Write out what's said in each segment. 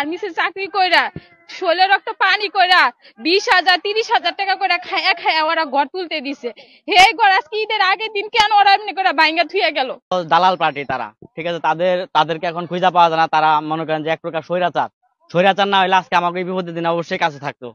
গার্মেন্টসে চাকরি কইরা শোলে রক্ত পানি কইরা 20,000 30,000 টাকা করে খায়া খায়া ওরা ঘর তুলতে দিছে। হে ঘর আজকে ঈদের আগের দিন কেন ওরা এমনি করে ভাঙ্গা থুয়ে গেল? দালাল পার্টি তারা, ঠিক আছে, তাদেরকে এখন খুঁজে পাওয়া যায় না। তারা মনে করেন যে এক প্রকার স্বৈরাচার না হলে আজকে আমাকে এই বিপদের দিন অবশ্যই কাছে থাকতো।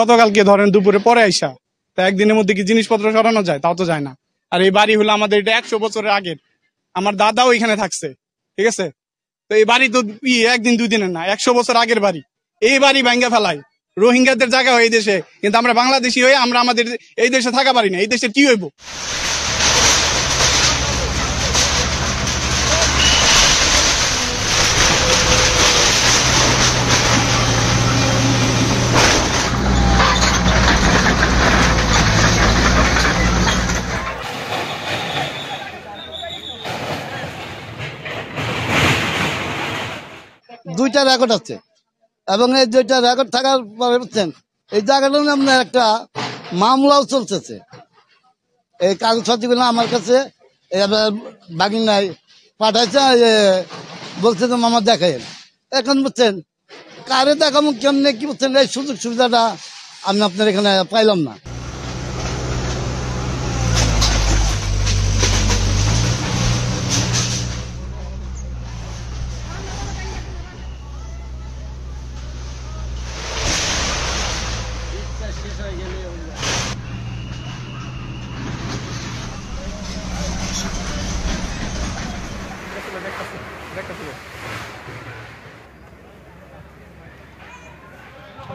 গতকালকে ধরেন দুপুরে পরে আইসা, তা একদিনের মধ্যে কি জিনিসপত্র সরানো যায়? তাও তো যায় না। আর এই বাড়ি হলো আমাদের এটা 100 বছরের আগের, আমার দাদাও এখানে থাকছে, ঠিক আছে। তো এই বাড়ি তো একদিন দুই দিনের না, 100 বছর আগের বাড়ি। এই বাড়ি ভাঙ্গা ফেলায় রোহিঙ্গাদের জায়গা হয় এই দেশে, কিন্তু আমরা বাংলাদেশি হয়ে আমরা আমাদের এই দেশে থাকা পারি না। এই দেশের কি হইব? দুইটা রেকর্ড আছে এবং এই দুইটা রেকর্ড থাকার পরে বুঝছেন এই জায়গাটা আপনার একটা মামলাও চলতেছে। এই কাগজপত্রগুলো আমার কাছে বাগিনাই পাঠাইছে, বলছে যে মামা দেখাইন। এখন বুঝছেন কারে দেখাবো কেমনে কি বুঝছেন, এই সুযোগ সুবিধাটা আমি আপনার এখানে পাইলাম না।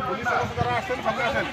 পুলিশ আসেন, সামনে আসেন।